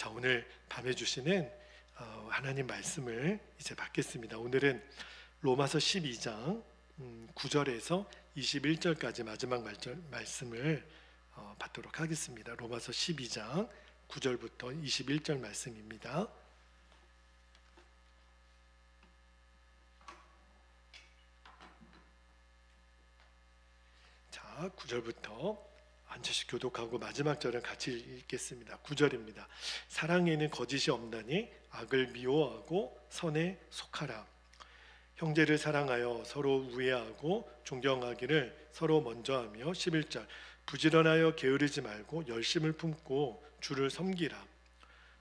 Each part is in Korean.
자, 오늘 밤에 주시는 하나님 말씀을 이제 받겠습니다. 오늘은 로마서 12장 9절에서 21절까지 마지막 말씀을 받도록 하겠습니다. 로마서 12장 9절부터 21절 말씀입니다. 자, 9절부터 한 절씩 교독하고 마지막 절은 같이 읽겠습니다. 9절입니다. 사랑에는 거짓이 없나니 악을 미워하고 선에 속하라. 형제를 사랑하여 서로 우애하고 존경하기를 서로 먼저 하며 11절 부지런하여 게으르지 말고 열심을 품고 주를 섬기라.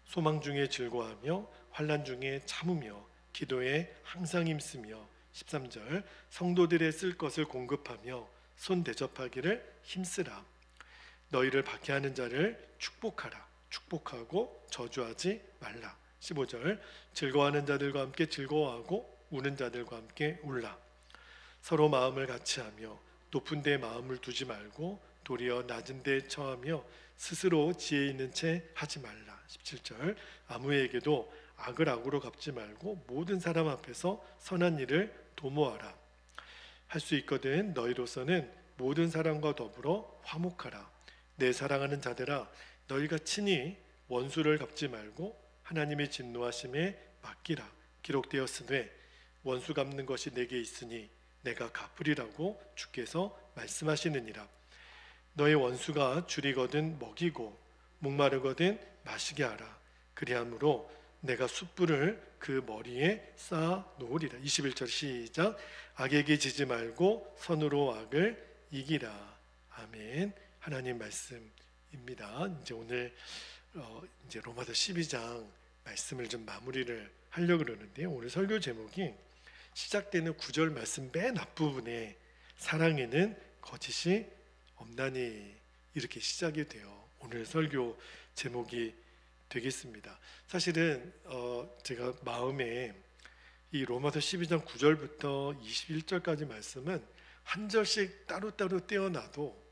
소망 중에 즐거워하며 환난 중에 참으며 기도에 항상 힘쓰며 13절 성도들의 쓸 것을 공급하며 손 대접하기를 힘쓰라. 너희를 박해하는 자를 축복하라. 축복하고 저주하지 말라. 15절 즐거워하는 자들과 함께 즐거워하고 우는 자들과 함께 울라. 서로 마음을 같이하며 높은 데 마음을 두지 말고 도리어 낮은 데 처하며 스스로 지혜 있는 채 하지 말라. 17절 아무에게도 악을 악으로 갚지 말고 모든 사람 앞에서 선한 일을 도모하라. 할 수 있거든 너희로서는 모든 사람과 더불어 화목하라. 내 사랑하는 자들아 너희가 친히 원수를 갚지 말고 하나님의 진노하심에 맡기라. 기록되었으되 원수 갚는 것이 내게 있으니 내가 갚으리라고 주께서 말씀하시느니라. 너의 원수가 줄이거든 먹이고 목마르거든 마시게 하라. 그리함으로 내가 숯불을 그 머리에 쌓아 놓으리라. 21절 시작. 악에게 지지 말고 선으로 악을 이기라. 아멘. 하나님 말씀입니다. 이제 오늘 이제 로마서 12장 말씀을 좀 마무리를 하려고 그러는데요. 오늘 설교 제목이 시작되는 9절 말씀 맨 앞부분에 사랑에는 거짓이 없나니 이렇게 시작이 돼요. 오늘 설교 제목이 되겠습니다. 사실은 제가 마음에 이 로마서 12장 9절부터 21절까지 말씀은 한 절씩 따로따로 떼어놔도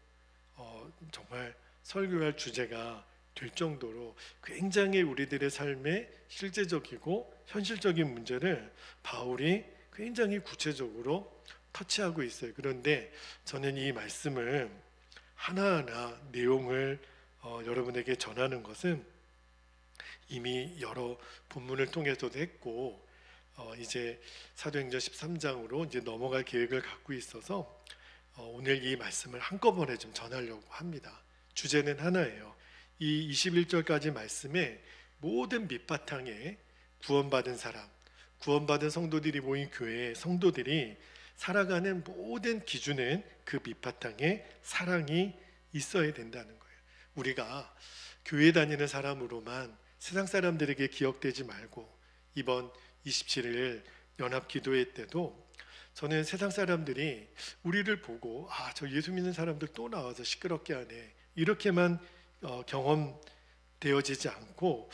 정말 설교할 주제가 될 정도로 굉장히 우리들의 삶에 실제적이고 현실적인 문제를 바울이 굉장히 구체적으로 터치하고 있어요. 그런데 저는 이 말씀을 하나하나 내용을 여러분에게 전하는 것은 이미 여러 본문을 통해서도 했고 이제 사도행전 13장으로 이제 넘어갈 계획을 갖고 있어서 오늘 이 말씀을 한꺼번에 좀 전하려고 합니다. 주제는 하나예요. 이 21절까지 말씀에 모든 밑바탕에 구원받은 사람, 구원받은 성도들이 모인 교회의 성도들이 살아가는 모든 기준은 그 밑바탕에 사랑이 있어야 된다는 거예요. 우리가 교회 다니는 사람으로만 세상 사람들에게 기억되지 말고 이번 27일 연합기도회 때도 저는 세상 사람들이 우리를 보고 저 예수 믿는 사람들 또 나와서 시끄럽게 하네 이렇게만 경험되어지지 않고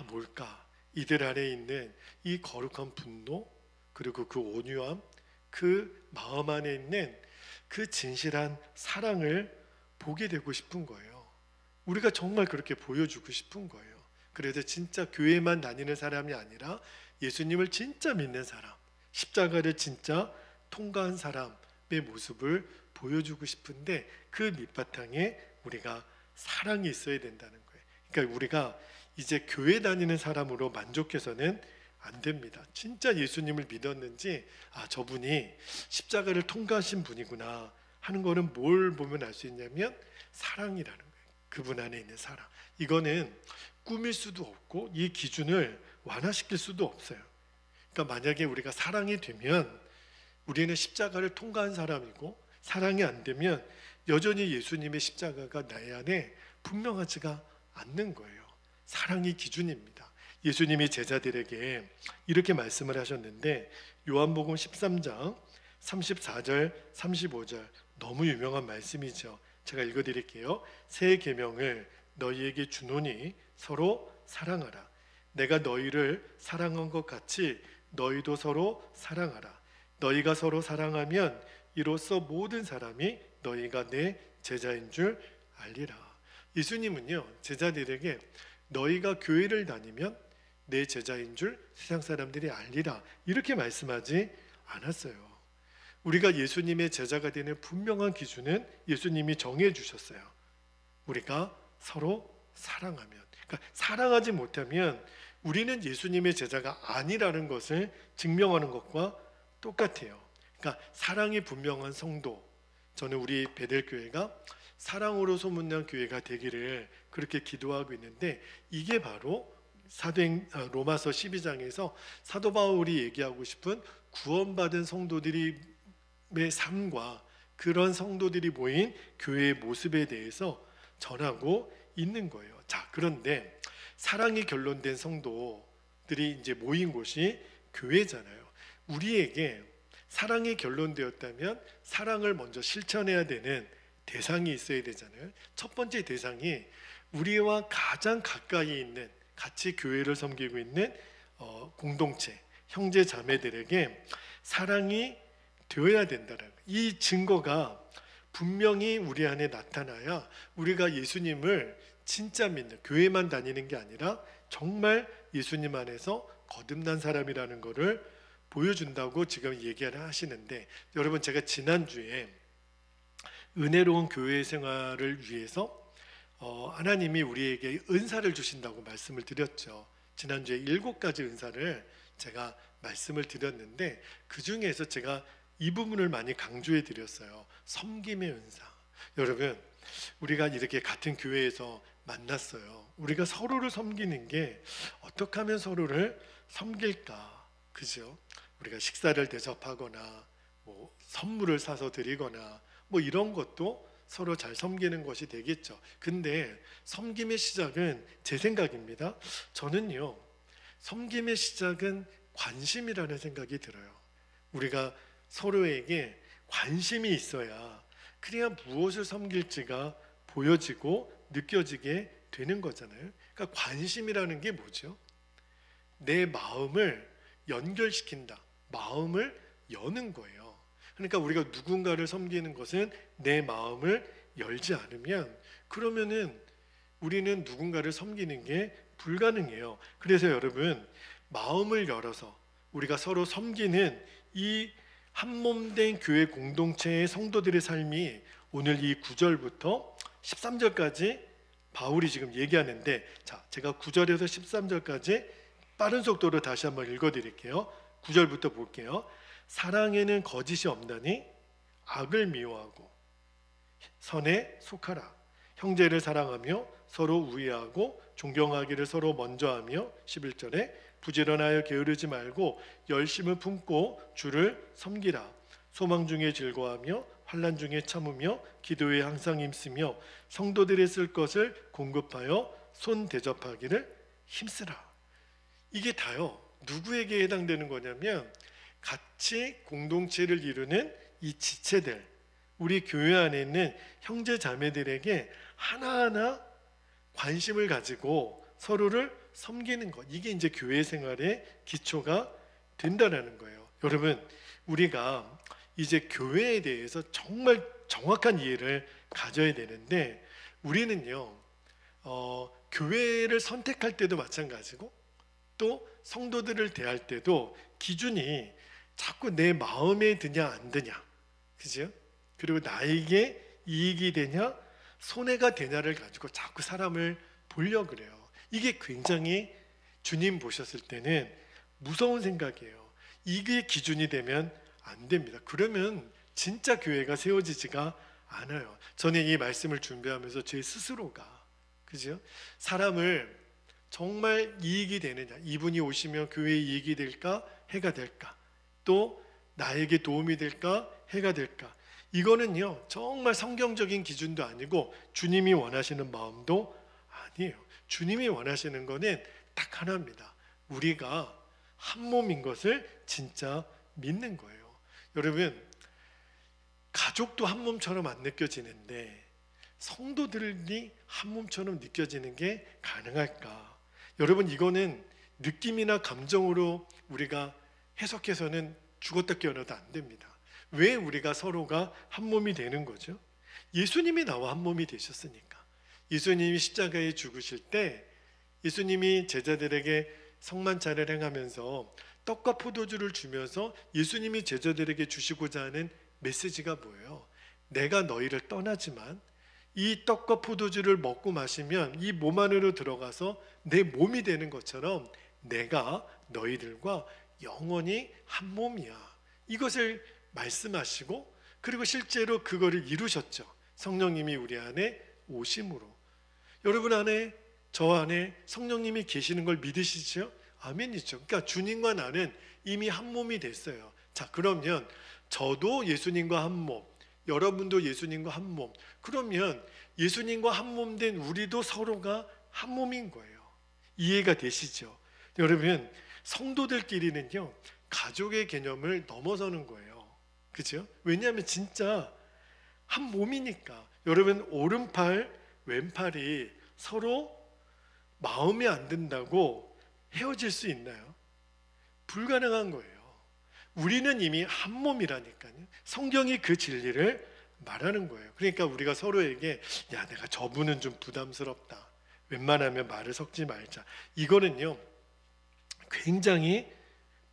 뭘까? 이들 안에 있는 이 거룩한 분노 그리고 그 온유함 그 마음 안에 있는 그 진실한 사랑을 보게 되고 싶은 거예요. 우리가 정말 그렇게 보여주고 싶은 거예요. 그래서 진짜 교회만 다니는 사람이 아니라 예수님을 진짜 믿는 사람, 십자가를 진짜 통과한 사람의 모습을 보여주고 싶은데 그 밑바탕에 우리가 사랑이 있어야 된다는 거예요. 그러니까 우리가 이제 교회 다니는 사람으로 만족해서는 안 됩니다. 진짜 예수님을 믿었는지 저분이 십자가를 통과하신 분이구나 하는 거는 뭘 보면 알 수 있냐면 사랑이라는 거예요. 그분 안에 있는 사랑. 이거는 꾸밀 수도 없고 이 기준을 완화시킬 수도 없어요. 그러니까 만약에 우리가 사랑이 되면 우리는 십자가를 통과한 사람이고 사랑이 안 되면 여전히 예수님의 십자가가 나의 안에 분명하지가 않는 거예요. 사랑이 기준입니다. 예수님이 제자들에게 이렇게 말씀을 하셨는데 요한복음 13장 34절 35절 너무 유명한 말씀이죠. 제가 읽어드릴게요. 새 계명을 너희에게 주노니 서로 사랑하라. 내가 너희를 사랑한 것 같이 너희도 서로 사랑하라. 너희가 서로 사랑하면 이로써 모든 사람이 너희가 내 제자인 줄 알리라. 예수님은요 제자들에게 너희가 교회를 다니면 내 제자인 줄 세상 사람들이 알리라, 이렇게 말씀하지 않았어요. 우리가 예수님의 제자가 되는 분명한 기준은 예수님이 정해 주셨어요. 우리가 서로 사랑하면, 그러니까 사랑하지 못하면 우리는 예수님의 제자가 아니라는 것을 증명하는 것과 똑같아요. 그러니까 사랑이 분명한 성도, 저는 우리 베델교회가 사랑으로 소문난 교회가 되기를 그렇게 기도하고 있는데, 이게 바로 로마서 12장에서 사도 바울이 얘기하고 싶은 구원받은 성도들의 삶과 그런 성도들이 모인 교회의 모습에 대해서 전하고 있는 거예요. 자, 그런데 사랑이 결론된 성도들이 이제 모인 곳이 교회잖아요. 우리에게 사랑이 결론되었다면 사랑을 먼저 실천해야 되는 대상이 있어야 되잖아요. 첫 번째 대상이 우리와 가장 가까이 있는, 같이 교회를 섬기고 있는 공동체, 형제 자매들에게 사랑이 되어야 된다는, 이 증거가 분명히 우리 안에 나타나야 우리가 예수님을 진짜 믿는, 교회만 다니는 게 아니라 정말 예수님 안에서 거듭난 사람이라는 것을 보여준다고 지금 얘기를 하시는데, 여러분, 제가 지난주에 은혜로운 교회 생활을 위해서 하나님이 우리에게 은사를 주신다고 말씀을 드렸죠. 지난주에 7가지 은사를 제가 말씀을 드렸는데, 그 중에서 제가 이 부분을 많이 강조해 드렸어요. 섬김의 은사. 여러분, 우리가 이렇게 같은 교회에서 만났어요. 우리가 서로를 섬기는 게 어떻게 하면 서로를 섬길까? 그죠? 우리가 식사를 대접하거나 뭐 선물을 사서 드리거나 뭐 이런 것도 서로 잘 섬기는 것이 되겠죠. 근데 섬김의 시작은, 제 생각입니다, 저는요, 섬김의 시작은 관심이라는 생각이 들어요. 우리가 서로에게 관심이 있어야 그래야 무엇을 섬길지가 보여지고 느껴지게 되는 거잖아요. 그러니까 관심이라는 게 뭐죠? 내 마음을 연결시킨다, 마음을 여는 거예요. 그러니까 우리가 누군가를 섬기는 것은 내 마음을 열지 않으면, 그러면은 우리는 누군가를 섬기는 게 불가능해요. 그래서 여러분, 마음을 열어서 우리가 서로 섬기는 이 한몸된 교회 공동체의 성도들의 삶이 오늘 이 9절부터 13절까지 바울이 지금 얘기하는데, 자, 제가 9절에서 13절까지 빠른 속도로 다시 한번 읽어드릴게요. 9절부터 볼게요. 사랑에는 거짓이 없나니 악을 미워하고 선에 속하라. 형제를 사랑하며 서로 우애하고 존경하기를 서로 먼저 하며, 11절에 부지런하여 게으르지 말고 열심을 품고 주를 섬기라. 소망 중에 즐거워하며 환난 중에 참으며 기도에 항상 힘쓰며 성도들이 쓸 것을 공급하여 손 대접하기를 힘쓰라. 이게 다요, 누구에게 해당되는 거냐면 같이 공동체를 이루는 이 지체들, 우리 교회 안에 있는 형제 자매들에게 하나하나 관심을 가지고 서로를 섬기는 것, 이게 이제 교회 생활의 기초가 된다는 거예요. 여러분, 우리가 이제 교회에 대해서 정말 정확한 이해를 가져야 되는데, 우리는요, 교회를 선택할 때도 마찬가지고 또 성도들을 대할 때도 기준이 자꾸 내 마음에 드냐 안 드냐, 그죠? 그리고 나에게 이익이 되냐 손해가 되냐를 가지고 자꾸 사람을 보려고 그래요. 이게 굉장히 주님 보셨을 때는 무서운 생각이에요. 이게 기준이 되면 안 됩니다. 그러면 진짜 교회가 세워지지가 않아요. 저는 이 말씀을 준비하면서 제 스스로가, 그죠? 사람을 정말 이익이 되느냐, 이분이 오시면 교회에 이익이 될까, 해가 될까, 또 나에게 도움이 될까, 해가 될까, 이거는요 정말 성경적인 기준도 아니고 주님이 원하시는 마음도 아니에요. 주님이 원하시는 거는 딱 하나입니다. 우리가 한 몸인 것을 진짜 믿는 거예요. 여러분, 가족도 한 몸처럼 안 느껴지는데 성도들이 한 몸처럼 느껴지는 게 가능할까? 여러분, 이거는 느낌이나 감정으로 우리가 해석해서는 죽었다 깨어나도 안 됩니다. 왜 우리가 서로가 한 몸이 되는 거죠? 예수님이 나와 한 몸이 되셨으니까. 예수님이 십자가에 죽으실 때 예수님이 제자들에게 성만찬을 행하면서 떡과 포도주를 주면서 예수님이 제자들에게 주시고자 하는 메시지가 뭐예요? 내가 너희를 떠나지만 이 떡과 포도주를 먹고 마시면 이 몸 안으로 들어가서 내 몸이 되는 것처럼 내가 너희들과 영원히 한 몸이야. 이것을 말씀하시고, 그리고 실제로 그거를 이루셨죠. 성령님이 우리 안에 오심으로. 여러분 안에, 저 안에 성령님이 계시는 걸 믿으시죠? 아멘이죠. 그러니까 주님과 나는 이미 한 몸이 됐어요. 자, 그러면 저도 예수님과 한 몸, 여러분도 예수님과 한 몸. 그러면 예수님과 한 몸 된 우리도 서로가 한 몸인 거예요. 이해가 되시죠? 여러분, 성도들끼리는요, 가족의 개념을 넘어서는 거예요. 그죠? 왜냐하면 진짜 한 몸이니까. 여러분, 오른팔, 왼팔이 서로 마음에 안 든다고 헤어질 수 있나요? 불가능한 거예요. 우리는 이미 한 몸이라니까요. 성경이 그 진리를 말하는 거예요. 그러니까 우리가 서로에게 야, 내가 저분은 좀 부담스럽다, 웬만하면 말을 섞지 말자, 이거는요 굉장히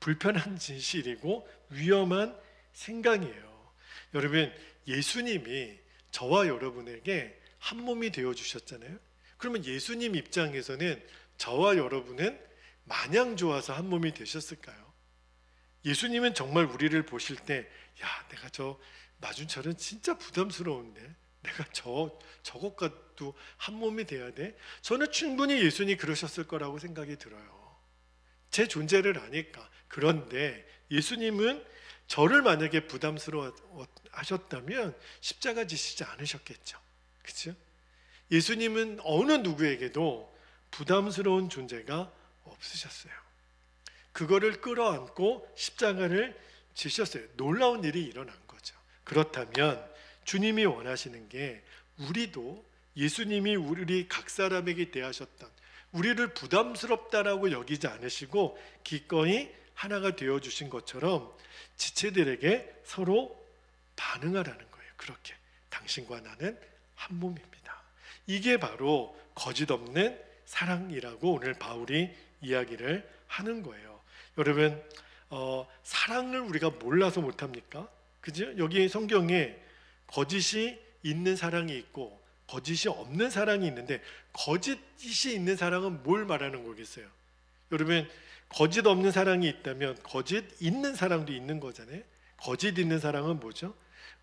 불편한 진실이고 위험한 생각이에요. 여러분, 예수님이 저와 여러분에게 한 몸이 되어 주셨잖아요. 그러면 예수님 입장에서는 저와 여러분은 마냥 좋아서 한 몸이 되셨을까요? 예수님은 정말 우리를 보실 때, 야, 내가 저 마준철은 진짜 부담스러운데 내가 저것과도 한 몸이 돼야 돼? 저는 충분히 예수님이 그러셨을 거라고 생각이 들어요. 제 존재를 아니까. 그런데 예수님은 저를 만약에 부담스러워 하셨다면 십자가 지시지 않으셨겠죠. 그렇죠? 예수님은 어느 누구에게도 부담스러운 존재가 없으셨어요. 그거를 끌어안고 십자가를 지셨어요. 놀라운 일이 일어난 거죠. 그렇다면 주님이 원하시는 게, 우리도 예수님이 우리 각 사람에게 대하셨던, 우리를 부담스럽다라고 여기지 않으시고 기꺼이 하나가 되어주신 것처럼 지체들에게 서로 반응하라는 거예요. 그렇게 당신과 나는 한 몸입니다. 이게 바로 거짓 없는 사랑이라고 오늘 바울이 이야기를 하는 거예요. 여러분, 사랑을 우리가 몰라서 못합니까? 그죠? 여기 성경에 거짓이 있는 사랑이 있고 거짓이 없는 사랑이 있는데, 거짓이 있는 사랑은 뭘 말하는 거겠어요? 여러분, 거짓 없는 사랑이 있다면 거짓 있는 사랑도 있는 거잖아요. 거짓 있는 사랑은 뭐죠?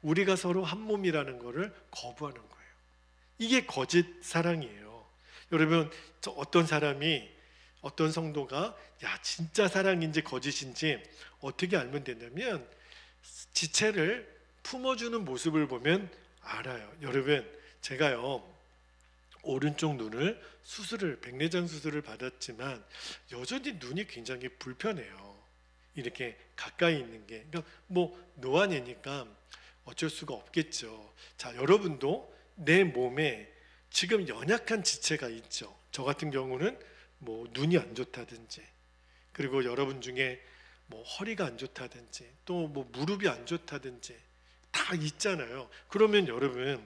우리가 서로 한 몸이라는 것을 거부하는 거예요. 이게 거짓 사랑이에요. 여러분, 어떤 사람이, 어떤 성도가 야, 진짜 사랑인지 거짓인지 어떻게 알면 되냐면 지체를 품어주는 모습을 보면 알아요. 여러분, 제가요 오른쪽 눈을 백내장 수술을 받았지만 여전히 눈이 굉장히 불편해요. 이렇게 가까이 있는 게. 그러니까 뭐 노안이니까 어쩔 수가 없겠죠. 자, 여러분도 내 몸에 지금 연약한 지체가 있죠. 저 같은 경우는 뭐 눈이 안 좋다든지, 그리고 여러분 중에 뭐 허리가 안 좋다든지, 또 뭐 무릎이 안 좋다든지 다 있잖아요. 그러면 여러분,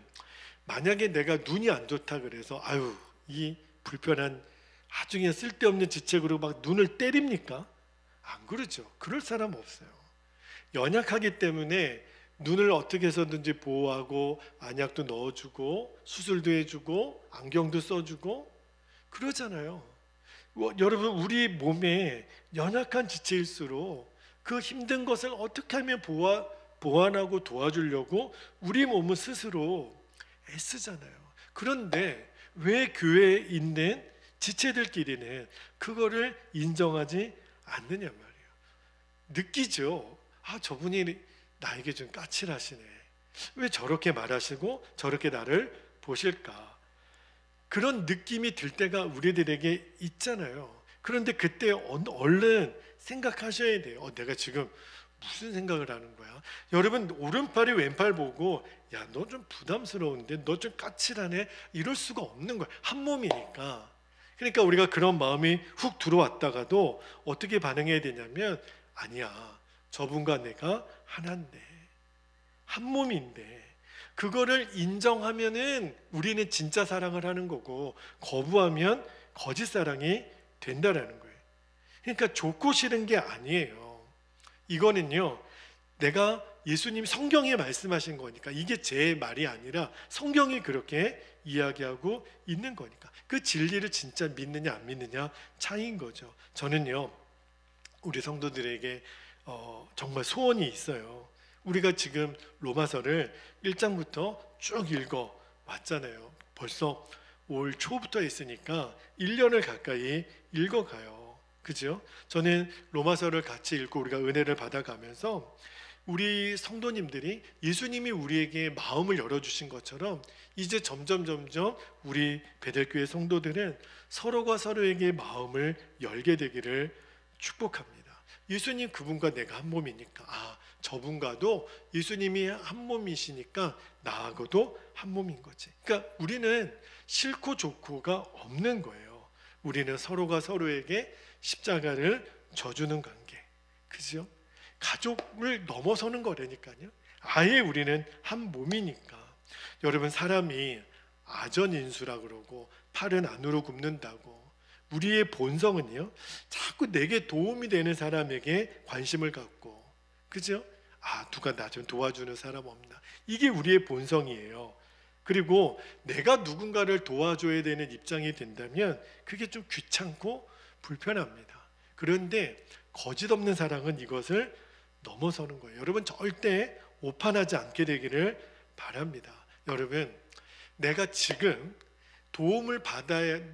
만약에 내가 눈이 안 좋다 그래서 아유, 이 불편한 아주 그냥 쓸데없는 지책으로 막 눈을 때립니까? 안 그러죠. 그럴 사람 없어요. 연약하기 때문에 눈을 어떻게 해서든지 보호하고 안약도 넣어주고 수술도 해주고 안경도 써주고 그러잖아요. 여러분, 우리 몸에 연약한 지체일수록 그 힘든 것을 어떻게 하면 보완하고 도와주려고 우리 몸은 스스로 애쓰잖아요. 그런데 왜 교회에 있는 지체들끼리는 그거를 인정하지 않느냐 말이에요. 느끼죠. 아, 저분이 나에게 좀 까칠하시네. 왜 저렇게 말하시고 저렇게 나를 보실까? 그런 느낌이 들 때가 우리들에게 있잖아요. 그런데 그때 얼른 생각하셔야 돼요. 내가 지금 무슨 생각을 하는 거야? 여러분, 오른팔이 왼팔 보고 야, 너 좀 부담스러운데, 너 좀 까칠하네, 이럴 수가 없는 거야. 한 몸이니까. 그러니까 우리가 그런 마음이 훅 들어왔다가도 어떻게 반응해야 되냐면, 아니야, 저분과 내가 하나인데, 한 몸인데, 그거를 인정하면은 우리는 진짜 사랑을 하는 거고, 거부하면 거짓 사랑이 된다라는 거예요. 그러니까 좋고 싫은 게 아니에요. 이거는요, 내가 예수님 성경에 말씀하신 거니까, 이게 제 말이 아니라 성경이 그렇게 이야기하고 있는 거니까, 그 진리를 진짜 믿느냐 안 믿느냐 차이인 거죠. 저는요, 우리 성도들에게 정말 소원이 있어요. 우리가 지금 로마서를 1장부터 쭉 읽어 왔잖아요. 벌써 올 초부터 했으니까 1년을 가까이 읽어가요. 그죠? 저는 로마서를 같이 읽고 우리가 은혜를 받아가면서 우리 성도님들이 예수님이 우리에게 마음을 열어주신 것처럼 이제 점점 우리 베델교회 성도들은 서로가 서로에게 마음을 열게 되기를 축복합니다. 예수님 그분과 내가 한 몸이니까, 저분과도 예수님이 한 몸이시니까 나하고도 한 몸인 거지. 그러니까 우리는 싫고 좋고가 없는 거예요. 우리는 서로가 서로에게 십자가를 져주는 관계, 그죠? 가족을 넘어서는 거라니까요. 아예 우리는 한 몸이니까. 여러분, 사람이 아전인수라 그러고 팔은 안으로 굽는다고, 우리의 본성은요, 자꾸 내게 도움이 되는 사람에게 관심을 갖고, 그죠? 누가 나 좀 도와주는 사람 없나, 이게 우리의 본성이에요. 그리고 내가 누군가를 도와줘야 되는 입장이 된다면 그게 좀 귀찮고 불편합니다. 그런데 거짓 없는 사랑은 이것을 넘어서는 거예요. 여러분, 절대 오판하지 않게 되기를 바랍니다. 여러분, 내가 지금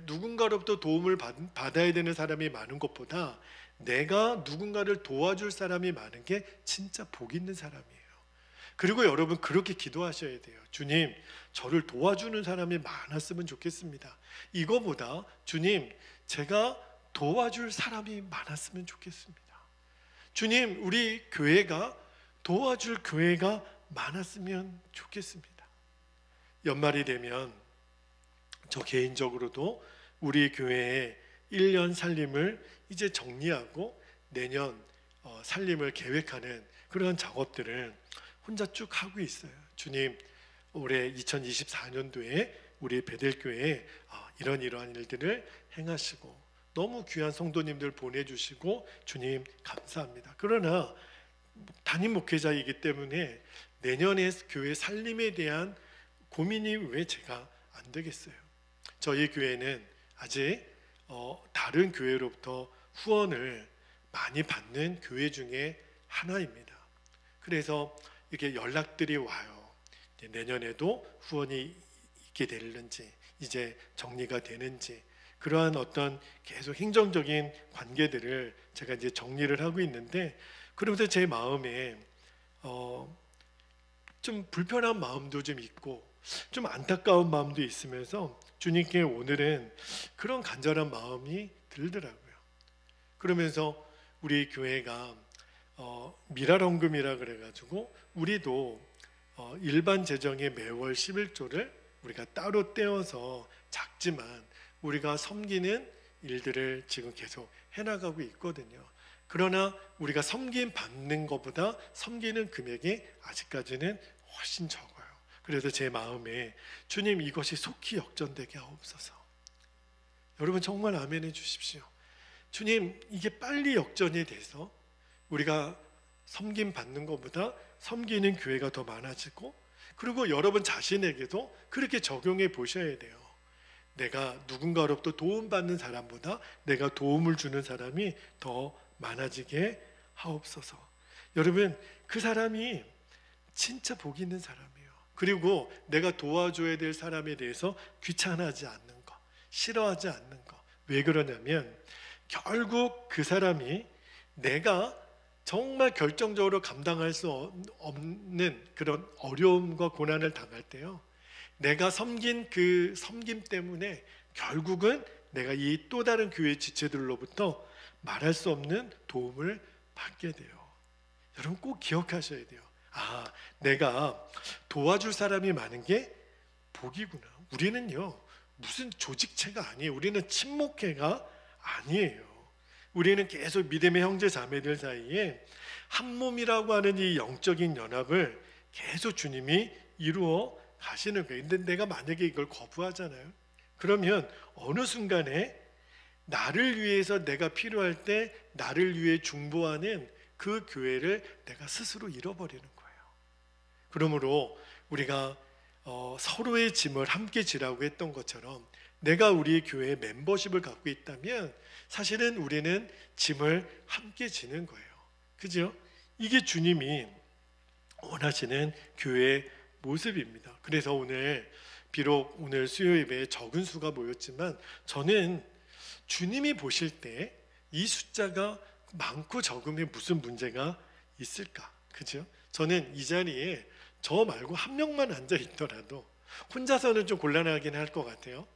누군가로부터 도움을 받아야 되는 사람이 많은 것보다 내가 누군가를 도와줄 사람이 많은 게 진짜 복 있는 사람이에요. 그리고 여러분, 그렇게 기도하셔야 돼요. 주님, 저를 도와주는 사람이 많았으면 좋겠습니다. 이거보다 주님, 제가 도와줄 사람이 많았으면 좋겠습니다. 주님, 우리 교회가 도와줄 교회가 많았으면 좋겠습니다. 연말이 되면 저 개인적으로도 우리 교회의 1년 살림을 이제 정리하고 내년 살림을 계획하는 그런 작업들을 혼자 쭉 하고 있어요. 주님, 올해 2024년도에 우리 베델교회에 이러한 일들을 행하시고 너무 귀한 성도님들 보내주시고 주님 감사합니다. 그러나 담임 목회자이기 때문에 내년에 교회 살림에 대한 고민이 왜 제가 안 되겠어요? 저희 교회는 아직 다른 교회로부터 후원을 많이 받는 교회 중에 하나입니다. 그래서 이렇게 연락들이 와요. 내년에도 후원이 있게 되는지, 이제 정리가 되는지, 그러한 어떤 계속 행정적인 관계들을 제가 이제 정리를 하고 있는데, 그러면서 제 마음에 좀 불편한 마음도 좀 있고 좀 안타까운 마음도 있으면서 주님께 오늘은 그런 간절한 마음이 들더라고요. 그러면서 우리 교회가 미랄헌금이라 그래가지고 우리도 일반 재정의 매월 11조를 우리가 따로 떼어서 작지만 우리가 섬기는 일들을 지금 계속 해나가고 있거든요. 그러나 우리가 섬김 받는 것보다 섬기는 금액이 아직까지는 훨씬 적어요. 그래서 제 마음에 주님, 이것이 속히 역전되게 하옵소서. 여러분, 정말 아멘해 주십시오. 주님, 이게 빨리 역전이 돼서 우리가 섬김 받는 것보다 섬기는 교회가 더 많아지고, 그리고 여러분 자신에게도 그렇게 적용해 보셔야 돼요. 내가 누군가로부터 도움받는 사람보다 내가 도움을 주는 사람이 더 많아지게 하옵소서. 여러분, 그 사람이 진짜 복 있는 사람이에요. 그리고 내가 도와줘야 될 사람에 대해서 귀찮아하지 않는 거, 싫어하지 않는 거. 왜 그러냐면 결국 그 사람이 내가 정말 결정적으로 감당할 수 없는 그런 어려움과 고난을 당할 때요, 내가 섬긴 그 섬김 때문에 결국은 내가 이 또 다른 교회 지체들로부터 말할 수 없는 도움을 받게 돼요. 여러분, 꼭 기억하셔야 돼요. 내가 도와줄 사람이 많은 게 복이구나. 우리는요, 무슨 조직체가 아니에요. 우리는 친목회가 아니에요. 우리는 계속 믿음의 형제 자매들 사이에 한 몸이라고 하는 이 영적인 연합을 계속 주님이 이루어 가시는 거예요. 근데 내가 만약에 이걸 거부하잖아요. 그러면 어느 순간에 나를 위해서 내가 필요할 때 나를 위해 중보하는 그 교회를 내가 스스로 잃어버리는 거예요. 그러므로 우리가 서로의 짐을 함께 지라고 했던 것처럼 내가 우리 교회의 멤버십을 갖고 있다면 사실은 우리는 짐을 함께 지는 거예요. 그죠? 이게 주님이 원하시는 교회의 모습입니다. 그래서 오늘 비록 오늘 수요 예배에 적은 수가 모였지만 저는 주님이 보실 때 이 숫자가 많고 적음에 무슨 문제가 있을까? 그죠? 저는 이 자리에 저 말고 한 명만 앉아 있더라도 혼자서는 좀 곤란하긴 할 것 같아요.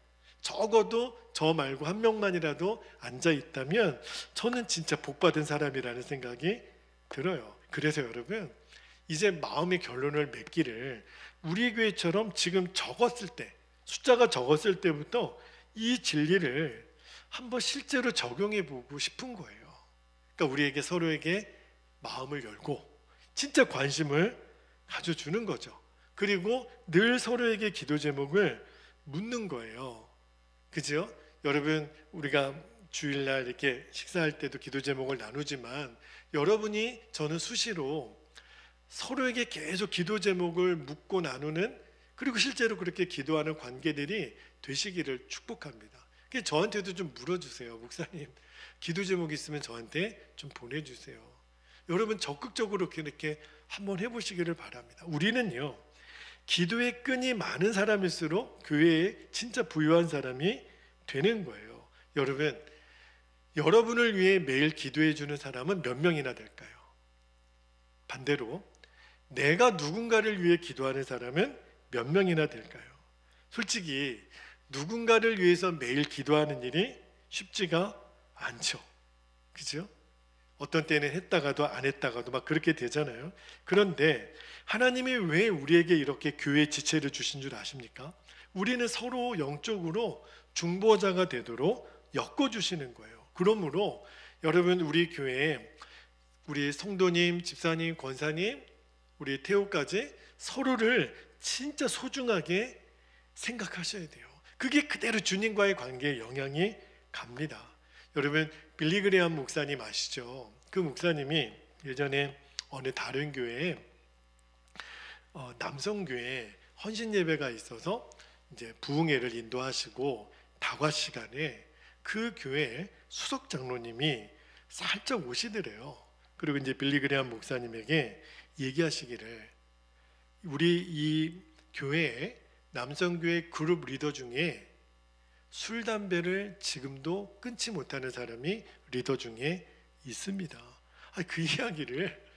적어도 저 말고 한 명만이라도 앉아 있다면 저는 진짜 복받은 사람이라는 생각이 들어요. 그래서 여러분, 이제 마음의 결론을 맺기를 우리 교회처럼 지금 적었을 때, 숫자가 적었을 때부터 이 진리를 한번 실제로 적용해 보고 싶은 거예요. 그러니까 우리에게 서로에게 마음을 열고 진짜 관심을 가져주는 거죠. 그리고 늘 서로에게 기도 제목을 묻는 거예요. 그죠? 여러분, 우리가 주일날 이렇게 식사할 때도 기도 제목을 나누지만 여러분이 저는 수시로 서로에게 계속 기도 제목을 묻고 나누는, 그리고 실제로 그렇게 기도하는 관계들이 되시기를 축복합니다. 그래서 저한테도 좀 물어주세요. 목사님, 기도 제목 있으면 저한테 좀 보내주세요. 여러분 적극적으로 이렇게 한번 해보시기를 바랍니다. 우리는요, 기도의 끈이 많은 사람일수록 교회에 진짜 부유한 사람이 되는 거예요. 여러분, 여러분을 위해 매일 기도해 주는 사람은 몇 명이나 될까요? 반대로 내가 누군가를 위해 기도하는 사람은 몇 명이나 될까요? 솔직히 누군가를 위해서 매일 기도하는 일이 쉽지가 않죠. 그죠? 어떤 때는 했다가도 안 했다가도 막 그렇게 되잖아요. 그런데 하나님이 왜 우리에게 이렇게 교회 지체를 주신 줄 아십니까? 우리는 서로 영적으로 중보자가 되도록 엮어주시는 거예요. 그러므로 여러분, 우리 교회에 우리 성도님, 집사님, 권사님, 우리 태호까지 서로를 진짜 소중하게 생각하셔야 돼요. 그게 그대로 주님과의 관계에 영향이 갑니다. 여러분, 빌리그레암 목사님 아시죠? 그 목사님이 예전에 어느 다른 교회에 남성교회 헌신 예배가 있어서 이제 부흥회를 인도하시고 다과 시간에 그 교회 수석 장로님이 살짝 오시더래요. 그리고 이제 빌리그레암 목사님에게 얘기하시기를, 우리 이 교회에 남성교회 그룹 리더 중에 술, 담배를 지금도 끊지 못하는 사람이 리더 중에 있습니다. 그 이야기를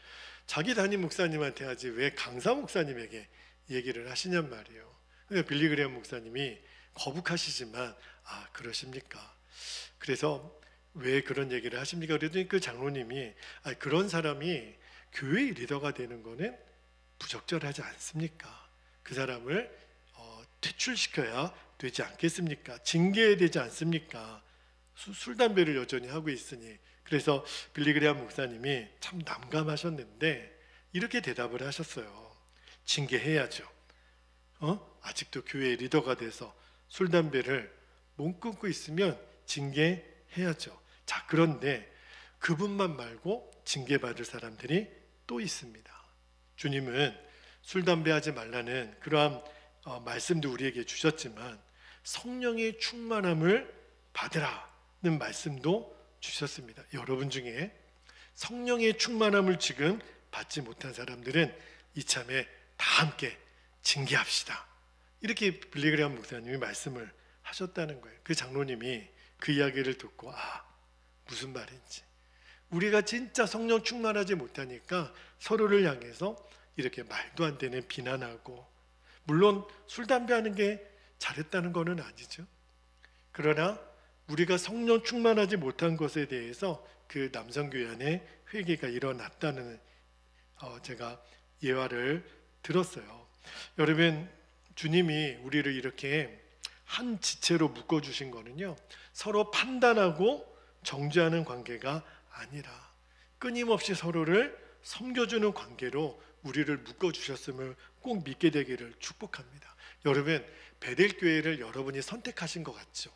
자기 담임 목사님한테 하지 왜 강사 목사님에게 얘기를 하시냔 말이에요. 그러니까 빌리그레암 목사님이 거북하시지만 그러십니까? 그래서 왜 그런 얘기를 하십니까? 그랬더니 그 장로님이 그런 사람이 교회 리더가 되는 거는 부적절하지 않습니까? 그 사람을 퇴출시켜야 되지 않겠습니까? 징계해야 되지 않습니까? 술, 담배를 여전히 하고 있으니. 그래서 빌리그레암 목사님이 참 난감하셨는데 이렇게 대답을 하셨어요. 징계해야죠. 아직도 교회 리더가 돼서 술, 담배를 못 끊고 있으면 징계해야죠. 자, 그런데 그분만 말고 징계받을 사람들이 또 있습니다. 주님은 술, 담배 하지 말라는 그러한 말씀도 우리에게 주셨지만 성령의 충만함을 받으라는 말씀도 주셨습니다. 여러분 중에 성령의 충만함을 지금 받지 못한 사람들은 이참에 다 함께 징계합시다. 이렇게 빌리그레암 목사님이 말씀을 하셨다는 거예요. 그 장로님이 그 이야기를 듣고 무슨 말인지, 우리가 진짜 성령 충만하지 못하니까 서로를 향해서 이렇게 말도 안 되는 비난하고, 물론 술, 담배 하는 게 잘했다는 것은 아니죠. 그러나 우리가 성령 충만하지 못한 것에 대해서 그 남성교회 안에 회개가 일어났다는 제가 예화를 들었어요. 여러분, 주님이 우리를 이렇게 한 지체로 묶어주신 거는요, 서로 판단하고 정죄하는 관계가 아니라 끊임없이 서로를 섬겨주는 관계로 우리를 묶어주셨음을 꼭 믿게 되기를 축복합니다. 여러분, 베델교회를 여러분이 선택하신 것 같죠?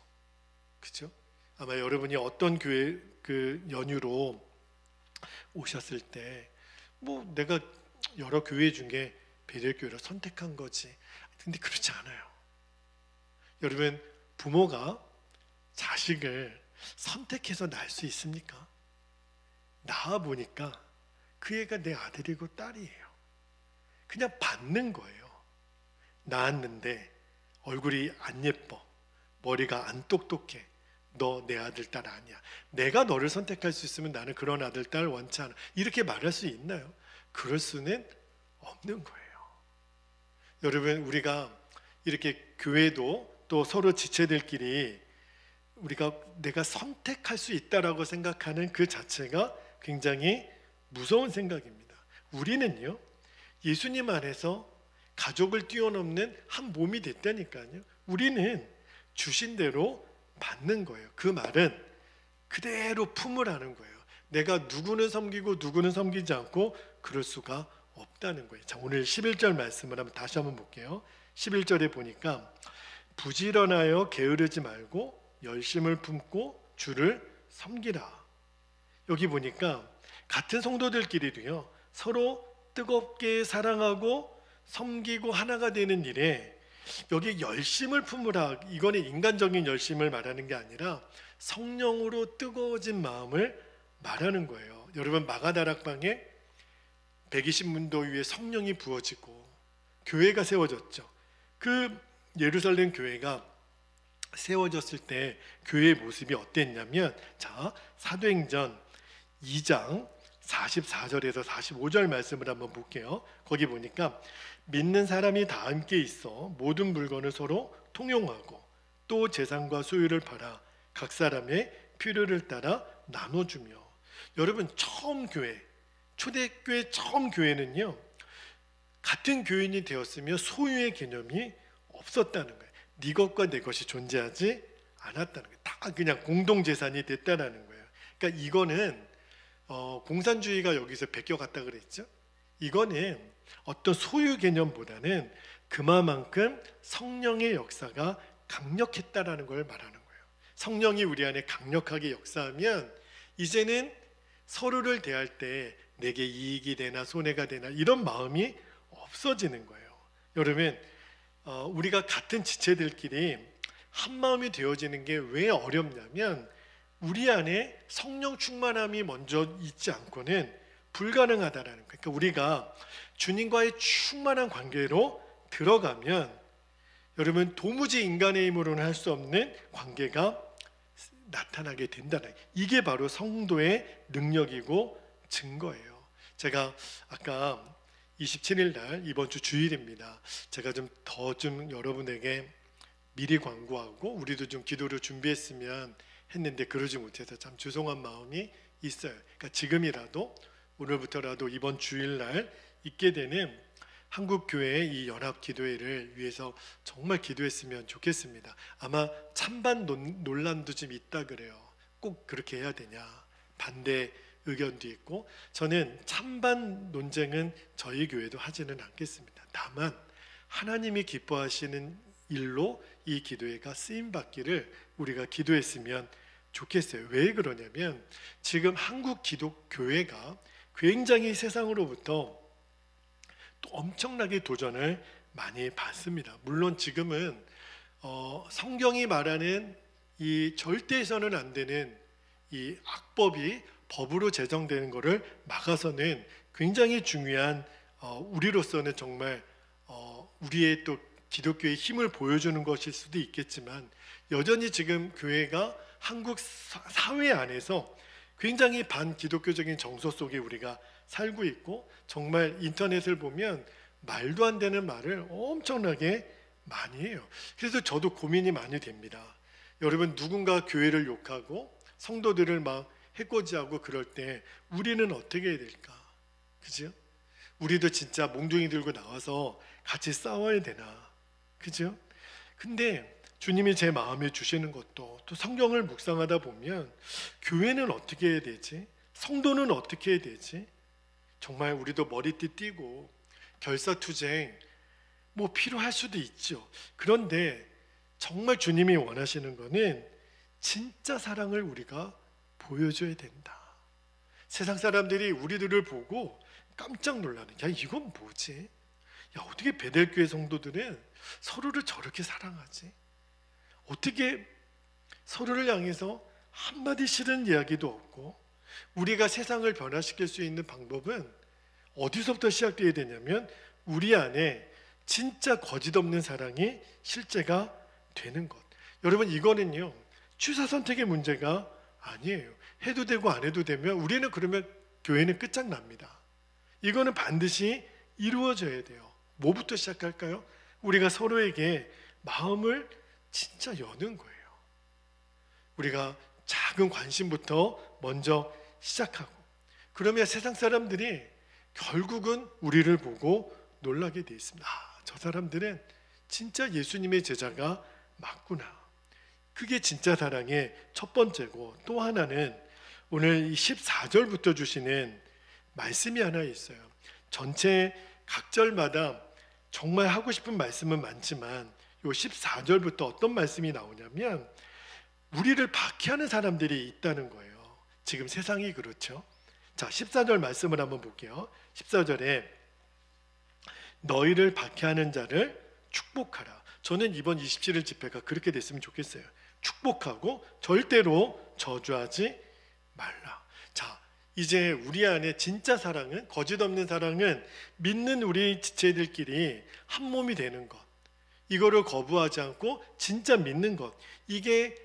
그죠? 아마 여러분이 어떤 교회 그 연유로 오셨을 때 뭐 내가 여러 교회 중에 베델교회를 선택한 거지. 근데 그렇지 않아요. 여러분, 부모가 자식을 선택해서 낳을 수 있습니까? 낳아 보니까 그 애가 내 아들이고 딸이에요. 그냥 받는 거예요. 낳았는데 얼굴이 안 예뻐, 머리가 안 똑똑해, 너 내 아들 딸 아니야. 내가 너를 선택할 수 있으면 나는 그런 아들 딸 원치 않아. 이렇게 말할 수 있나요? 그럴 수는 없는 거예요. 여러분, 우리가 이렇게 교회도 또 서로 지체들끼리 우리가 내가 선택할 수 있다라고 생각하는 그 자체가 굉장히 무서운 생각입니다. 우리는요, 예수님 안에서 가족을 뛰어넘는 한 몸이 됐다니까요. 우리는 주신 대로 받는 거예요. 그 말은 그대로 품으라는 거예요. 내가 누구는 섬기고 누구는 섬기지 않고 그럴 수가 없다는 거예요. 자, 오늘 11절 말씀을 다시 한번 볼게요. 11절에 보니까 부지런하여 게으르지 말고 열심을 품고 주를 섬기라. 여기 보니까 같은 성도들끼리도요, 서로 뜨겁게 사랑하고 섬기고 하나가 되는 일에 여기 열심을 품으라, 이거는 인간적인 열심을 말하는 게 아니라 성령으로 뜨거워진 마음을 말하는 거예요. 여러분, 마가다락방에 120문도 위에 성령이 부어지고 교회가 세워졌죠. 그 예루살렘 교회가 세워졌을 때 교회의 모습이 어땠냐면, 자, 사도행전 2장 44절에서 45절 말씀을 한번 볼게요. 거기 보니까 믿는 사람이 다 함께 있어 모든 물건을 서로 통용하고 또 재산과 소유를 팔아 각 사람의 필요를 따라 나눠주며. 여러분, 처음 교회, 초대교회 처음 교회는요, 같은 교인이 되었으며 소유의 개념이 없었다는 거예요. 네 것과 내 것이 존재하지 않았다는 거예요. 다 그냥 공동재산이 됐다는 거예요. 그러니까 이거는 공산주의가 여기서 베껴갔다 그랬죠. 이거는 어떤 소유 개념보다는 그만큼 성령의 역사가 강력했다라는 걸 말하는 거예요. 성령이 우리 안에 강력하게 역사하면 이제는 서로를 대할 때 내게 이익이 되나 손해가 되나 이런 마음이 없어지는 거예요. 여러분, 우리가 같은 지체들끼리 한 마음이 되어지는 게 왜 어렵냐면 우리 안에 성령 충만함이 먼저 있지 않고는 불가능하다라는 거예요. 그러니까 우리가 주님과의 충만한 관계로 들어가면 여러분, 도무지 인간의 힘으로는 할 수 없는 관계가 나타나게 된다는, 이게 바로 성도의 능력이고 증거예요. 제가 아까 27일 날 이번 주 주일입니다. 제가 좀 여러분에게 미리 광고하고 우리도 좀 기도를 준비했으면 했는데 그러지 못해서 참 죄송한 마음이 있어요. 그러니까 지금이라도, 오늘부터라도 이번 주일날 있게 되는 한국교회의 이 연합기도회를 위해서 정말 기도했으면 좋겠습니다. 아마 찬반 논란도 좀 있다 그래요. 꼭 그렇게 해야 되냐, 반대 의견도 있고. 저는 찬반 논쟁은 저희 교회도 하지는 않겠습니다. 다만 하나님이 기뻐하시는 일로 이 기도회가 쓰임받기를 우리가 기도했으면 좋겠어요. 왜 그러냐면 지금 한국 기독교회가 굉장히 세상으로부터 또 엄청나게 도전을 많이 받습니다. 물론 지금은 성경이 말하는 이 절대 해서는 안 되는 이 악법이 법으로 제정되는 것을 막아서는 굉장히 중요한, 우리로서는 정말 우리의 또 기독교의 힘을 보여주는 것일 수도 있겠지만, 여전히 지금 교회가 한국 사회 안에서 굉장히 반기독교적인 정서 속에 우리가 살고 있고, 정말 인터넷을 보면 말도 안 되는 말을 엄청나게 많이 해요. 그래서 저도 고민이 많이 됩니다. 여러분, 누군가 교회를 욕하고 성도들을 막 해코지하고 그럴 때 우리는 어떻게 해야 될까? 그죠? 우리도 진짜 몽둥이 들고 나와서 같이 싸워야 되나? 그죠? 근데 주님이 제 마음에 주시는 것도, 또 성경을 묵상하다 보면 교회는 어떻게 해야 되지? 성도는 어떻게 해야 되지? 정말 우리도 머리띠 띠고 결사투쟁 필요할 수도 있죠. 그런데 정말 주님이 원하시는 거는 진짜 사랑을 우리가 보여줘야 된다. 세상 사람들이 우리들을 보고 깜짝 놀라는, 야 이건 뭐지? 야 어떻게 베델교회 성도들은 서로를 저렇게 사랑하지? 어떻게 서로를 향해서 한마디 싫은 이야기도 없고, 우리가 세상을 변화시킬 수 있는 방법은 어디서부터 시작되어야 되냐면 우리 안에 진짜 거짓 없는 사랑이 실제가 되는 것. 여러분 이거는요 취사 선택의 문제가 아니에요. 해도 되고 안 해도 되면 우리는 그러면 교회는 끝장납니다. 이거는 반드시 이루어져야 돼요. 뭐부터 시작할까요? 우리가 서로에게 마음을 진짜 여는 거예요. 우리가 작은 관심부터 먼저 시작하고, 그러면 세상 사람들이 결국은 우리를 보고 놀라게 돼 있습니다. 아, 저 사람들은 진짜 예수님의 제자가 맞구나. 그게 진짜 사랑의 첫 번째고, 또 하나는 오늘 14절부터 주시는 말씀이 하나 있어요. 전체 각 절마다 정말 하고 싶은 말씀은 많지만 요 14절부터 어떤 말씀이 나오냐면 우리를 박해하는 사람들이 있다는 거예요. 지금 세상이 그렇죠. 자, 14절 말씀을 한번 볼게요. 14절에 너희를 박해하는 자를 축복하라. 저는 이번 27일 집회가 그렇게 됐으면 좋겠어요. 축복하고 절대로 저주하지 말라. 자, 이제 우리 안에 진짜 사랑은, 거짓 없는 사랑은 믿는 우리 지체들끼리 한 몸이 되는 것, 이거를 거부하지 않고 진짜 믿는 것, 이게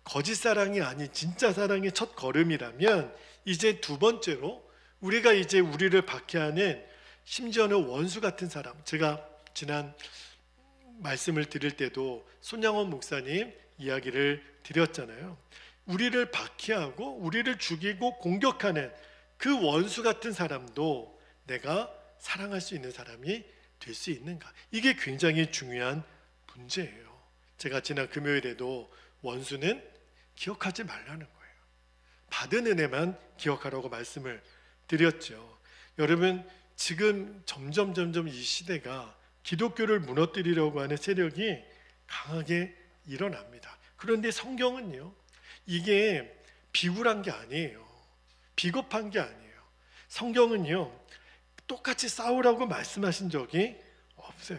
거짓 사랑이 아닌 진짜 사랑의 첫 걸음이라면, 이제 두 번째로 우리가 이제 우리를 박해하는, 심지어는 원수 같은 사람, 제가 지난 말씀을 드릴 때도 손양원 목사님 이야기를 드렸잖아요. 우리를 박해하고 우리를 죽이고 공격하는 그 원수 같은 사람도 내가 사랑할 수 있는 사람이 될 수 있는가? 이게 굉장히 중요한 문제예요. 제가 지난 금요일에도 원수는 기억하지 말라는 거예요. 받은 은혜만 기억하라고 말씀을 드렸죠. 여러분 지금 점점 이 시대가 기독교를 무너뜨리려고 하는 세력이 강하게 일어납니다. 그런데 성경은요, 이게 비굴한 게 아니에요. 비겁한 게 아니에요. 성경은요, 똑같이 싸우라고 말씀하신 적이 없어요.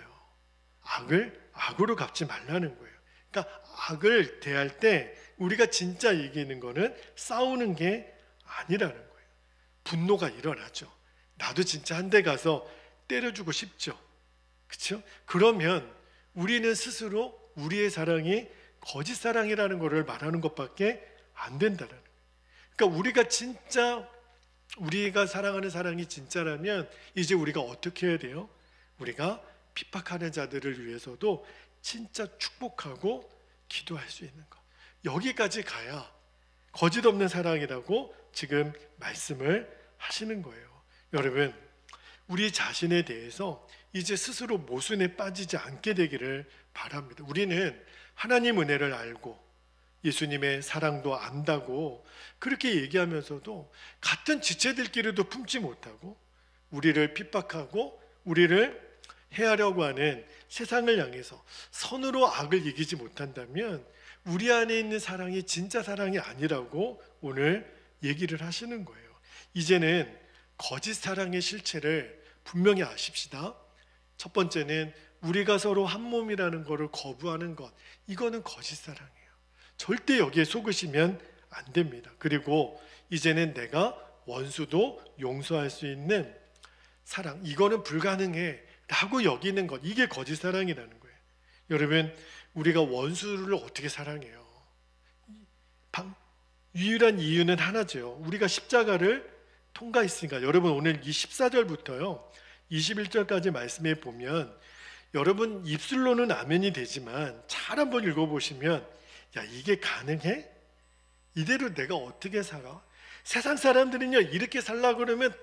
악을 악으로 갚지 말라는 거예요. 그러니까 악을 대할 때 우리가 진짜 이기는 거는 싸우는 게 아니라는 거예요. 분노가 일어나죠. 나도 진짜 한 대 가서 때려주고 싶죠. 그렇죠? 그러면 우리는 스스로 우리의 사랑이 거짓 사랑이라는 것을 말하는 것밖에 안 된다는 거예요. 그러니까 우리가 진짜, 우리가 사랑하는 사랑이 진짜라면 이제 우리가 어떻게 해야 돼요? 우리가 핍박하는 자들을 위해서도 진짜 축복하고 기도할 수 있는 것, 여기까지 가야 거짓 없는 사랑이라고 지금 말씀을 하시는 거예요. 여러분, 우리 자신에 대해서 이제 스스로 모순에 빠지지 않게 되기를 바랍니다. 우리는 하나님 은혜를 알고 예수님의 사랑도 안다고 그렇게 얘기하면서도 같은 지체들끼리도 품지 못하고 우리를 핍박하고 우리를 해하려고 하는 세상을 향해서 선으로 악을 이기지 못한다면 우리 안에 있는 사랑이 진짜 사랑이 아니라고 오늘 얘기를 하시는 거예요. 이제는 거짓 사랑의 실체를 분명히 아십시다. 첫 번째는 우리가 서로 한 몸이라는 것을 거부하는 것, 이거는 거짓 사랑이에요. 절대 여기에 속으시면 안 됩니다. 그리고 이제는 내가 원수도 용서할 수 있는 사랑, 이거는 불가능해 라고 여기는 것, 이게 거짓 사랑이라는 거예요. 여러분, 우리가 원수를 어떻게 사랑해요? 유일한 이유는 하나죠. 우리가 십자가를 통과했으니까. 여러분 오늘 이 14절부터요 21절까지 말씀해 보면 여러분 입술로는 아멘이 되지만 잘 한번 읽어보시면, 야 이게 가능해? 이대로 내가 어떻게 살아? 세상 사람들은요 이렇게 살려고 그러면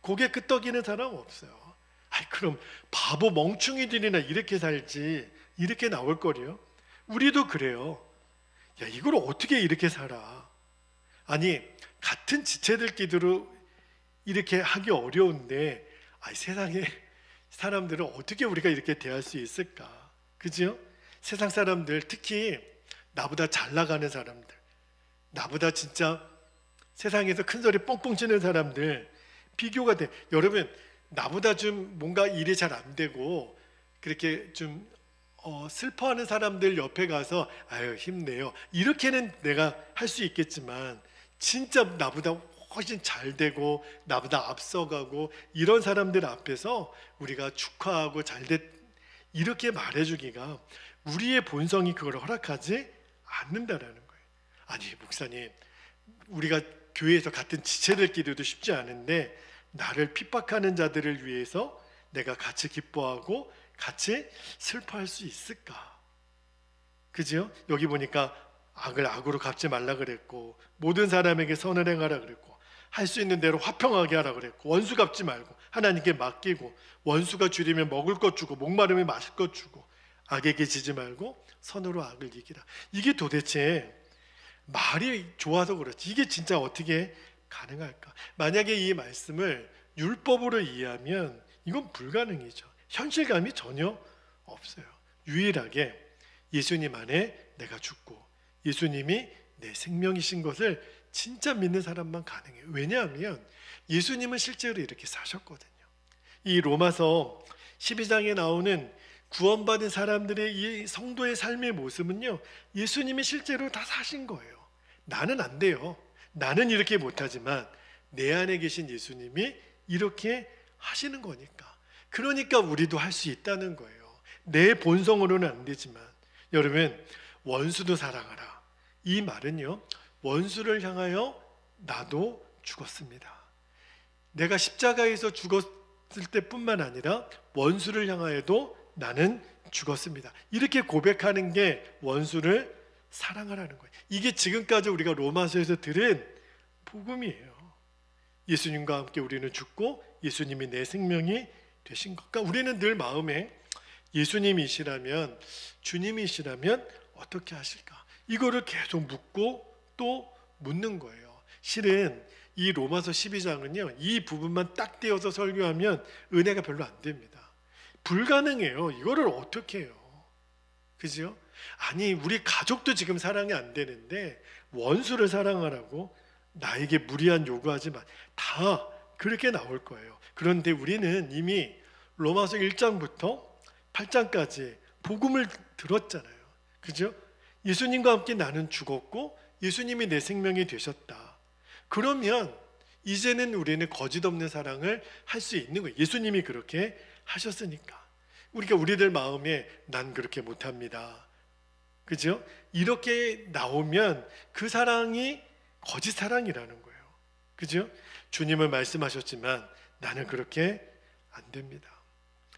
고개 끄덕이는 사람 없어요. 아이 그럼 바보 멍충이들이나 이렇게 살지, 이렇게 나올 거래요. 우리도 그래요. 야 이걸 어떻게 이렇게 살아? 아니 같은 지체들끼리도 이렇게 하기 어려운데 아이 세상에 사람들은 어떻게 우리가 이렇게 대할 수 있을까? 그죠? 세상 사람들, 특히 나보다 잘 나가는 사람들, 나보다 진짜 세상에서 큰 소리 뻥뻥 치는 사람들 비교가 돼. 여러분, 나보다 좀 뭔가 일이 잘 안 되고 그렇게 좀 슬퍼하는 사람들 옆에 가서 아유 힘내요 이렇게는 내가 할 수 있겠지만, 진짜 나보다 훨씬 잘 되고 나보다 앞서가고 이런 사람들 앞에서 우리가 축하하고 잘됐 이렇게 말해주기가 우리의 본성이 그걸 허락하지 않는다라는 거예요. 아니 목사님, 우리가 교회에서 같은 지체들끼리도 쉽지 않은데 나를 핍박하는 자들을 위해서 내가 같이 기뻐하고 같이 슬퍼할 수 있을까? 그죠? 여기 보니까 악을 악으로 갚지 말라 그랬고, 모든 사람에게 선을 행하라 그랬고, 할 수 있는 대로 화평하게 하라 그랬고, 원수 갚지 말고 하나님께 맡기고, 원수가 줄이면 먹을 것 주고 목마르면 마실 것 주고, 악에게 지지 말고 선으로 악을 이기라. 이게 도대체 말이 좋아서 그렇지 이게 진짜 어떻게 가능할까? 만약에 이 말씀을 율법으로 이해하면 이건 불가능이죠. 현실감이 전혀 없어요. 유일하게 예수님 안에 내가 죽고 예수님이 내 생명이신 것을 진짜 믿는 사람만 가능해요. 왜냐하면 예수님은 실제로 이렇게 사셨거든요. 이 로마서 12장에 나오는 구원받은 사람들의 이 성도의 삶의 모습은요, 예수님이 실제로 다 사신 거예요. 나는 안 돼요. 나는 이렇게 못하지만 내 안에 계신 예수님이 이렇게 하시는 거니까. 그러니까 우리도 할 수 있다는 거예요. 내 본성으로는 안 되지만. 여러분, 원수도 사랑하라. 이 말은요, 원수를 향하여 나도 죽었습니다. 내가 십자가에서 죽었을 때뿐만 아니라 원수를 향하여도 나는 죽었습니다. 이렇게 고백하는 게 원수를 사랑하라는 거예요. 이게 지금까지 우리가 로마서에서 들은 복음이에요. 예수님과 함께 우리는 죽고 예수님이 내 생명이 되신 것. 그러니까 우리는 늘 마음에 예수님이시라면, 주님이시라면 어떻게 하실까? 이거를 계속 묻고 또 묻는 거예요. 실은 이 로마서 12장은요, 이 부분만 딱 떼어서 설교하면 은혜가 별로 안 됩니다. 불가능해요. 이거를 어떻게 해요? 그죠? 아니, 우리 가족도 지금 사랑이 안 되는데 원수를 사랑하라고 나에게 무리한 요구하지 마. 다 그렇게 나올 거예요. 그런데 우리는 이미 로마서 1장부터 8장까지 복음을 들었잖아요. 그죠? 예수님과 함께 나는 죽었고 예수님이 내 생명이 되셨다. 그러면 이제는 우리는 거짓 없는 사랑을 할 수 있는 거예요. 예수님이 그렇게 하셨으니까. 우리가 우리들 마음에 난 그렇게 못합니다. 그죠? 이렇게 나오면 그 사랑이 거짓 사랑이라는 거예요. 그죠? 주님은 말씀하셨지만 나는 그렇게 안 됩니다.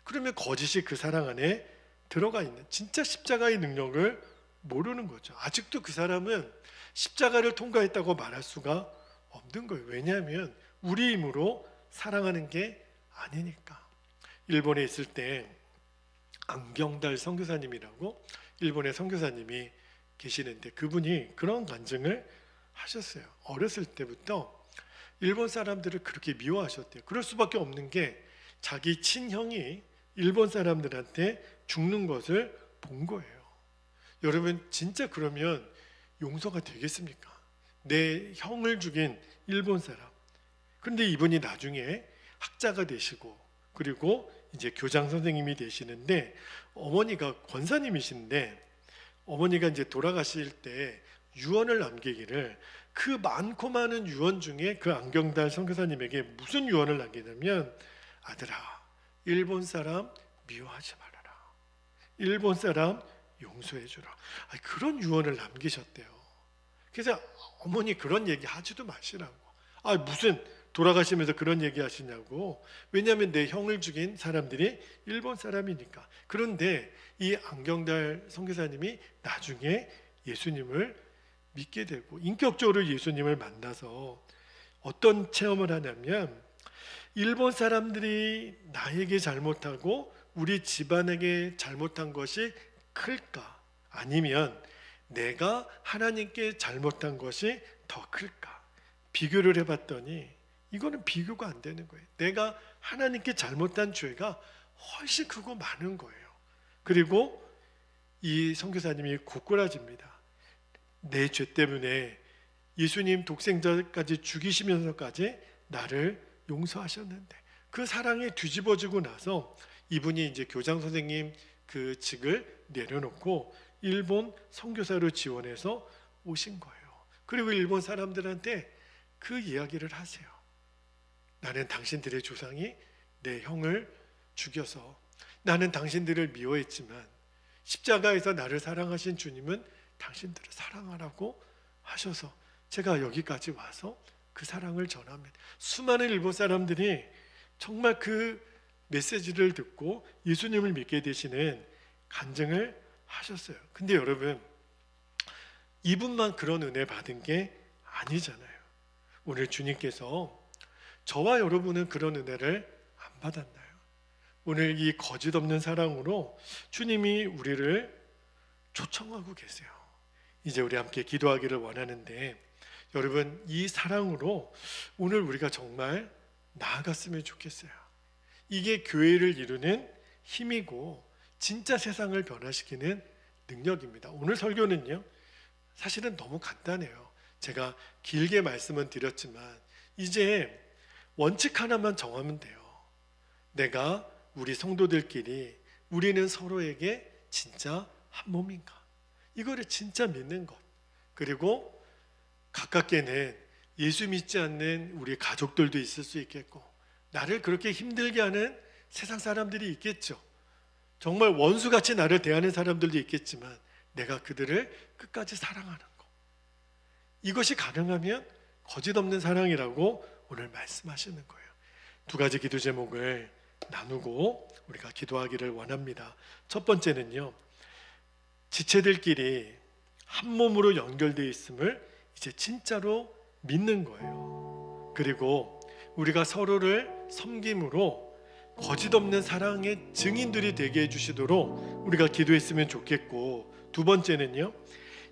그러면 거짓이 그 사랑 안에 들어가 있는, 진짜 십자가의 능력을 모르는 거죠. 아직도 그 사람은 십자가를 통과했다고 말할 수가 없는 거예요. 왜냐하면 우리 힘으로 사랑하는 게 아니니까. 일본에 있을 때 안경달 선교사님이라고 일본의 선교사님이 계시는데, 그분이 그런 간증을 하셨어요. 어렸을 때부터 일본 사람들을 그렇게 미워하셨대요. 그럴 수밖에 없는 게 자기 친형이 일본 사람들한테 죽는 것을 본 거예요. 여러분, 진짜 그러면 용서가 되겠습니까? 내 형을 죽인 일본 사람. 그런데 이분이 나중에 학자가 되시고 그리고 이제 교장 선생님이 되시는데, 어머니가 권사님이신데 어머니가 이제 돌아가실 때 유언을 남기기를, 그 많고 많은 유언 중에 그 안경달 선교사님에게 무슨 유언을 남기냐면, 아들아, 일본 사람 미워하지 말아라. 일본 사람 용서해 주라. 그런 유언을 남기셨대요. 그래서 어머니 그런 얘기 하지도 마시라고. 무슨 돌아가시면서 그런 얘기 하시냐고. 왜냐하면 내 형을 죽인 사람들이 일본 사람이니까. 그런데 이 안경달 선교사님이 나중에 예수님을 믿게 되고 인격적으로 예수님을 만나서 어떤 체험을 하냐면, 일본 사람들이 나에게 잘못하고 우리 집안에게 잘못한 것이 클까? 아니면 내가 하나님께 잘못한 것이 더 클까? 비교를 해봤더니 이거는 비교가 안 되는 거예요. 내가 하나님께 잘못한 죄가 훨씬 크고 많은 거예요. 그리고 이 선교사님이 고꾸라집니다. 내 죄 때문에 예수님 독생자까지 죽이시면서까지 나를 용서하셨는데, 그 사랑에 뒤집어지고 나서 이분이 이제 교장 선생님 그 직을 내려놓고 일본 선교사로 지원해서 오신 거예요. 그리고 일본 사람들한테 그 이야기를 하세요. 나는 당신들의 조상이 내 형을 죽여서, 나는 당신들을 미워했지만 십자가에서 나를 사랑하신 주님은 당신들을 사랑하라고 하셔서 제가 여기까지 와서 그 사랑을 전합니다. 수많은 일본 사람들이 정말 그 메시지를 듣고 예수님을 믿게 되시는 간증을 하셨어요. 근데 여러분, 이분만 그런 은혜 받은 게 아니잖아요. 오늘 주님께서 저와 여러분은 그런 은혜를 안 받았나요? 오늘 이 거짓 없는 사랑으로 주님이 우리를 초청하고 계세요. 이제 우리 함께 기도하기를 원하는데, 여러분, 이 사랑으로 오늘 우리가 정말 나아갔으면 좋겠어요. 이게 교회를 이루는 힘이고 진짜 세상을 변화시키는 능력입니다. 오늘 설교는요, 사실은 너무 간단해요. 제가 길게 말씀은 드렸지만 이제 원칙 하나만 정하면 돼요. 내가 우리 성도들끼리 우리는 서로에게 진짜 한 몸인가, 이거를 진짜 믿는 것. 그리고 가깝게는 예수 믿지 않는 우리 가족들도 있을 수 있겠고, 나를 그렇게 힘들게 하는 세상 사람들이 있겠죠. 정말 원수같이 나를 대하는 사람들도 있겠지만 내가 그들을 끝까지 사랑하는 것, 이것이 가능하면 거짓 없는 사랑이라고 오늘 말씀하시는 거예요. 두 가지 기도 제목을 나누고 우리가 기도하기를 원합니다. 첫 번째는요, 지체들끼리 한 몸으로 연결되어 있음을 이제 진짜로 믿는 거예요. 그리고 우리가 서로를 섬김으로 거짓 없는 사랑의 증인들이 되게 해주시도록 우리가 기도했으면 좋겠고, 두 번째는요,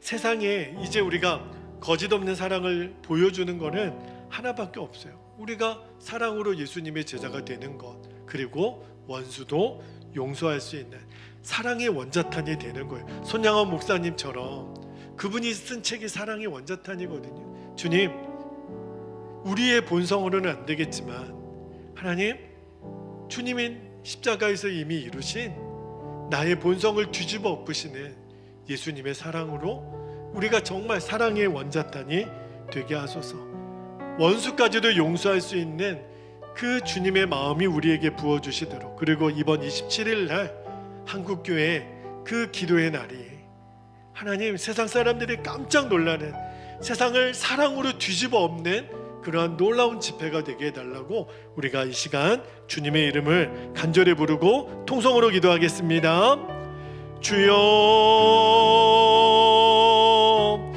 세상에 이제 우리가 거짓 없는 사랑을 보여주는 거는 하나밖에 없어요. 우리가 사랑으로 예수님의 제자가 되는 것, 그리고 원수도 용서할 수 있는 사랑의 원자탄이 되는 거예요. 손양원 목사님처럼 그분이 쓴 책이 사랑의 원자탄이거든요. 주님, 우리의 본성으로는 안 되겠지만 하나님, 주님이 십자가에서 이미 이루신 나의 본성을 뒤집어 엎으시는 예수님의 사랑으로 우리가 정말 사랑의 원자탄이 되게 하소서. 원수까지도 용서할 수 있는 그 주님의 마음이 우리에게 부어주시도록, 그리고 이번 27일 날 한국교회 그 기도의 날이 하나님, 세상 사람들이 깜짝 놀라는, 세상을 사랑으로 뒤집어 엎는 그러한 놀라운 집회가 되게 해달라고 우리가 이 시간 주님의 이름을 간절히 부르고 통성으로 기도하겠습니다. 주여